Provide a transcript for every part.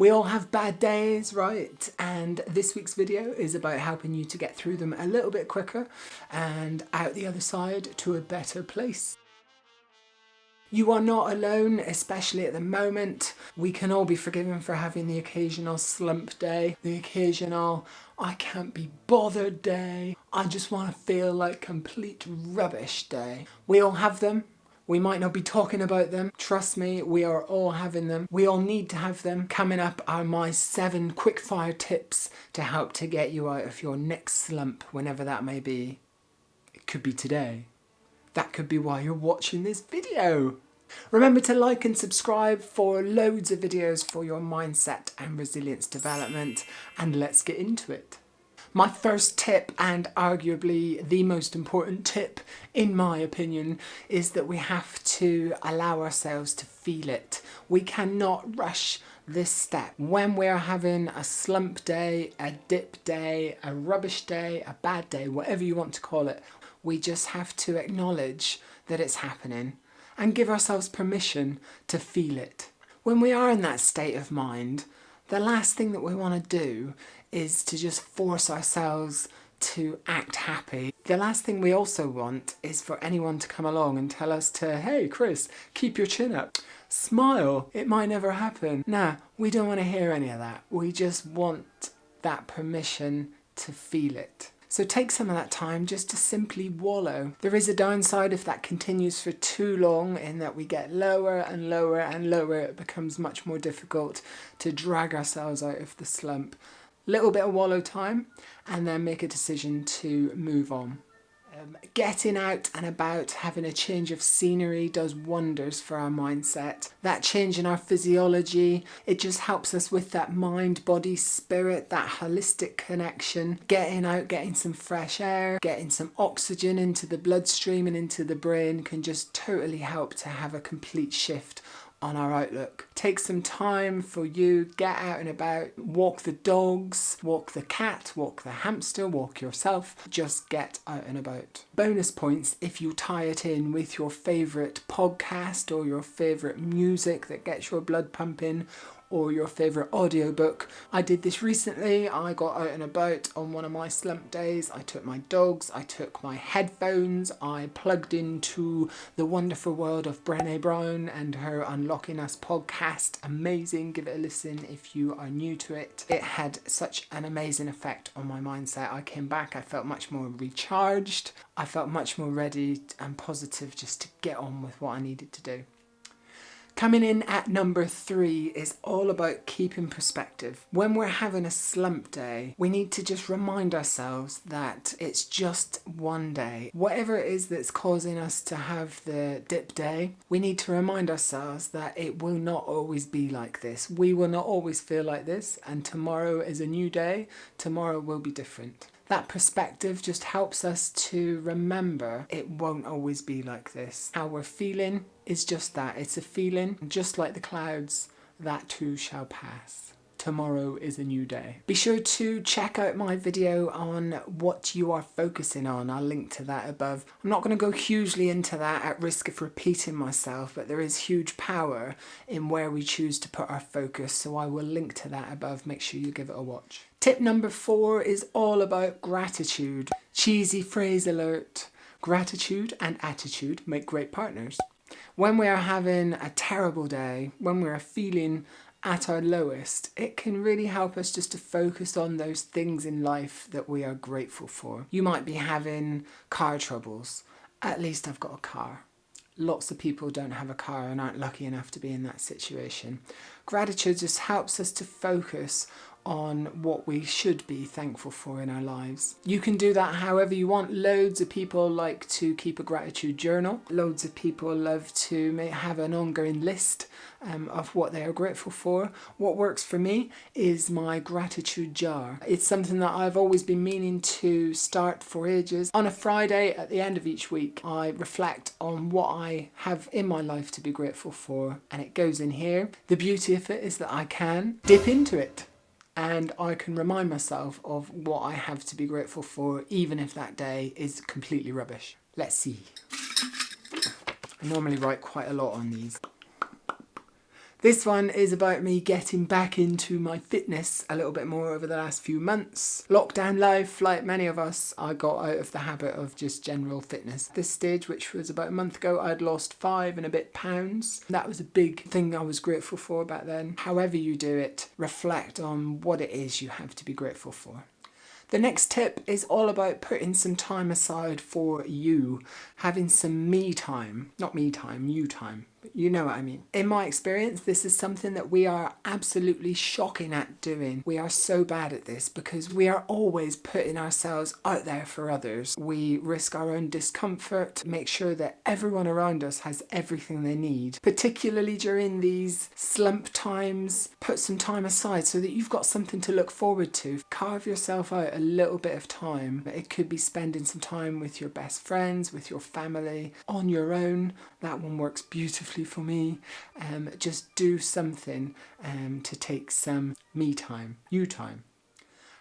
We all have bad days, right? And this week's video is about helping you to get through them a little bit quicker and out the other side to a better place. You are not alone, especially at the moment. We can all be forgiven for having the occasional slump day, the occasional I can't be bothered day, I just want to feel like complete rubbish day. We all have them. We might not be talking about them. Trust me, we are all having them. We all need to have them. Coming up are my 7 quickfire tips to help to get you out of your next slump, whenever that may be. It could be today. That could be why you're watching this video. Remember to like and subscribe for loads of videos for your mindset and resilience development, and let's get into it. My first tip, and arguably the most important tip in my opinion, is that we have to allow ourselves to feel it. We cannot rush this step. When we're having a slump day, a dip day, a rubbish day, a bad day, whatever you want to call it, we just have to acknowledge that it's happening and give ourselves permission to feel it. When we are in that state of mind, the last thing that we want to do is to just force ourselves to act happy. The last thing we also want is for anyone to come along and tell us to, hey Chris, keep your chin up, smile, it might never happen. Nah, we don't want to hear any of that. We just want that permission to feel it. So take some of that time just to simply wallow. There is a downside if that continues for too long, in that we get lower and lower and lower. It becomes much more difficult to drag ourselves out of the slump. Little bit of wallow time and then make a decision to move on. Getting out and about, having a change of scenery does wonders for our mindset. That change in our physiology, it just helps us with that mind, body, spirit, that holistic connection. Getting out, getting some fresh air, getting some oxygen into the bloodstream and into the brain can just totally help to have a complete shift on our outlook. Take some time for you, get out and about, walk the dogs, walk the cat, walk the hamster, walk yourself, just get out and about. Bonus points if you tie it in with your favourite podcast or your favourite music that gets your blood pumping, or your favourite audiobook. I did this recently. I got out and about on one of my slump days. I took my dogs, I took my headphones, I plugged into the wonderful world of Brené Brown and her Unlocking Us podcast. Amazing, give it a listen if you are new to it. It had such an amazing effect on my mindset. I came back, I felt much more recharged. I felt much more ready and positive just to get on with what I needed to do. Coming in at number 3 is all about keeping perspective. When we're having a slump day, we need to just remind ourselves that it's just one day. Whatever it is that's causing us to have the dip day, we need to remind ourselves that it will not always be like this. We will not always feel like this, and tomorrow is a new day. Tomorrow will be different. That perspective just helps us to remember it won't always be like this. How we're feeling is just that. It's a feeling, just like the clouds, that too shall pass. Tomorrow is a new day. Be sure to check out my video on what you are focusing on. I'll link to that above. I'm not going to go hugely into that at risk of repeating myself, but there is huge power in where we choose to put our focus, so I will link to that above. Make sure you give it a watch. Tip number 4 is all about gratitude. Cheesy phrase alert. Gratitude and attitude make great partners. When we are having a terrible day, when we are feeling at our lowest, it can really help us just to focus on those things in life that we are grateful for. You might be having car troubles. At least I've got a car. Lots of people don't have a car and aren't lucky enough to be in that situation. Gratitude just helps us to focus on what we should be thankful for in our lives. You can do that however you want. Loads of people like to keep a gratitude journal. Loads of people love to have an ongoing list of what they are grateful for. What works for me is my gratitude jar. It's something that I've always been meaning to start for ages. On a Friday at the end of each week, I reflect on what I have in my life to be grateful for, and it goes in here. The beauty of it is that I can dip into it, and I can remind myself of what I have to be grateful for, even if that day is completely rubbish. Let's see. I normally write quite a lot on these. This one is about me getting back into my fitness a little bit more over the last few months. Lockdown life, like many of us, I got out of the habit of just general fitness. This stage, which was about a month ago, I'd lost 5 and a bit pounds. That was a big thing I was grateful for back then. However you do it, reflect on what it is you have to be grateful for. The next tip is all about putting some time aside for you, having some me time. Not me time, you time. But you know what I mean. In my experience, this is something that we are absolutely shocking at doing. We are so bad at this because we are always putting ourselves out there for others. We risk our own discomfort, make sure that everyone around us has everything they need. Particularly during these slump times, put some time aside so that you've got something to look forward to. Carve yourself out a little bit of time. It could be spending some time with your best friends, with your family, on your own. That one works beautifully for me. Just do something to take some me time, you time.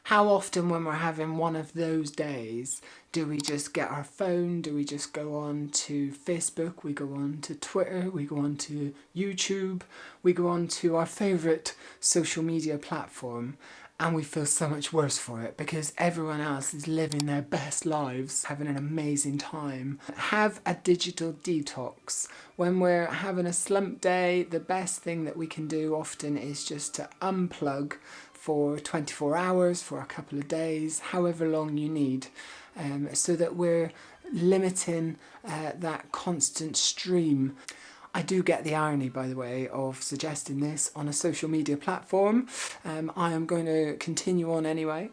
How often when we're having one of those days do we just get our phone, do we just go on to Facebook, we go on to Twitter, we go on to YouTube, we go on to our favourite social media platform, and we feel so much worse for it because everyone else is living their best lives, having an amazing time. Have a digital detox. When we're having a slump day, the best thing that we can do often is just to unplug for 24 hours, for a couple of days, however long you need, so that we're limiting that constant stream. I do get the irony, by the way, of suggesting this on a social media platform. I am going to continue on anyway.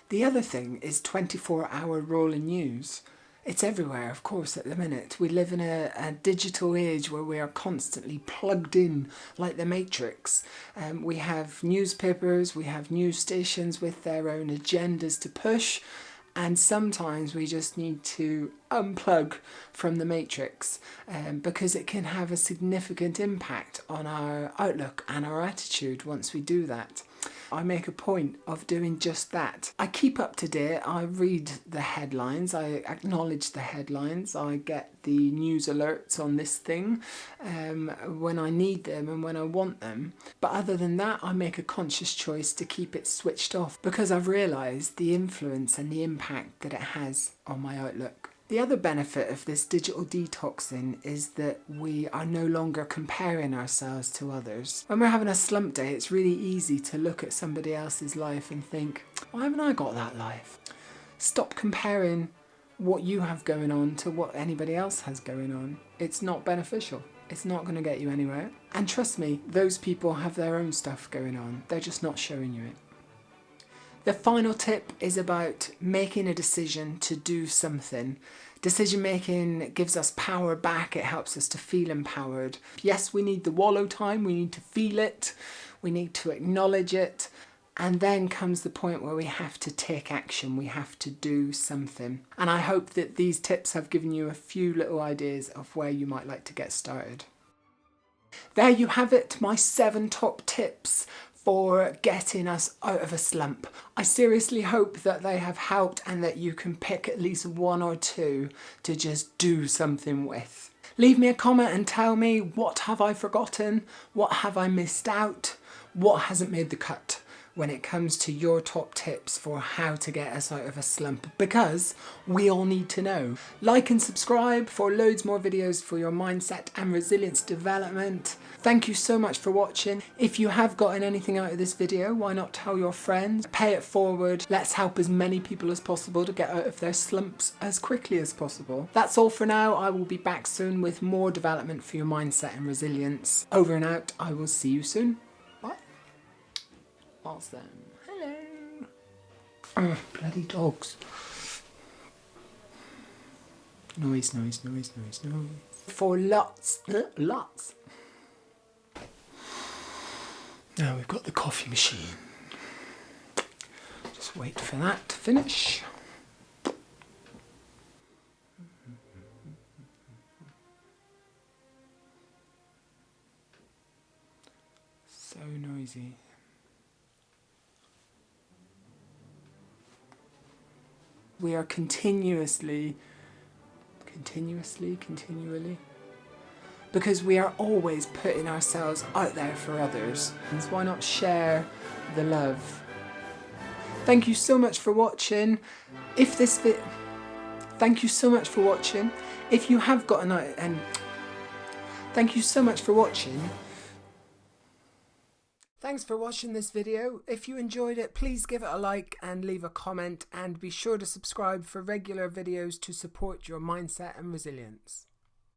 The other thing is 24-hour rolling news. It's everywhere, of course, at the minute. We live in a digital age where we are constantly plugged in like the Matrix. We have newspapers, we have news stations with their own agendas to push. And sometimes we just need to unplug from the Matrix because it can have a significant impact on our outlook and our attitude once we do that. I make a point of doing just that. I keep up to date, I read the headlines, I acknowledge the headlines, I get the news alerts on this thing when I need them and when I want them. But other than that, I make a conscious choice to keep it switched off because I've realised the influence and the impact that it has on my outlook. The other benefit of this digital detoxing is that we are no longer comparing ourselves to others. When we're having a slump day, it's really easy to look at somebody else's life and think, why haven't I got that life? Stop comparing what you have going on to what anybody else has going on. It's not beneficial. It's not going to get you anywhere. And trust me, those people have their own stuff going on. They're just not showing you it. The final tip is about making a decision to do something. Decision making gives us power back. It helps us to feel empowered. Yes, we need the wallow time. We need to feel it. We need to acknowledge it. And then comes the point where we have to take action. We have to do something. And I hope that these tips have given you a few little ideas of where you might like to get started. There you have it, my 7 top tips for getting us out of a slump. I seriously hope that they have helped and that you can pick at least 1 or 2 to just do something with. Leave me a comment and tell me, what have I forgotten? What have I missed out? What hasn't made the cut when it comes to your top tips for how to get us out of a slump? Because we all need to know. Like and subscribe for loads more videos for your mindset and resilience development. Thank you so much for watching. If you have gotten anything out of this video, why not tell your friends? Pay it forward. Let's help as many people as possible to get out of their slumps as quickly as possible. That's all for now. I will be back soon with more development for your mindset and resilience. Over and out. I will see you soon. Bye. Awesome. Hello. Oh, bloody dogs. Noise, noise, noise, noise, noise. For lots. Now we've got the coffee machine. Just wait for that to finish. So noisy. We are continually because we are always putting ourselves out there for others. And why not share the love? Thank you so much for watching. Thank you so much for watching. If you have got thank you so much for watching. Thanks for watching this video. If you enjoyed it, please give it a like and leave a comment, and be sure to subscribe for regular videos to support your mindset and resilience.